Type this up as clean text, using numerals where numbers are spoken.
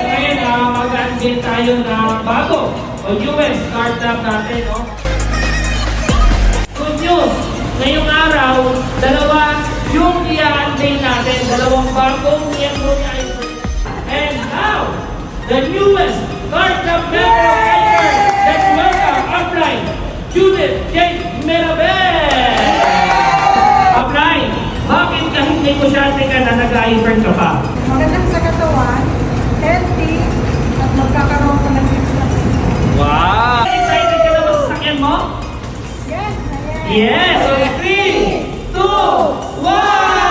Ngayon, mag-unveil tayo ng bago o newest startup natin, no? Good news! Ngayong araw, dalawa yung i-unveil natin. Dalawang bagong miyembro ni iPhone. And now, the newest startup member of iPhone. Let's welcome upline, Judith J. Mirabel! Upline, bakit kahit negosyante ka na nag-iPhone ka pa? Magandang sa katawan, healthy, at magkakaroon ko ng tips na. Wow! Excited ka na ba sa sakyan mo? Yes! Yes! So, 3, 2, 1!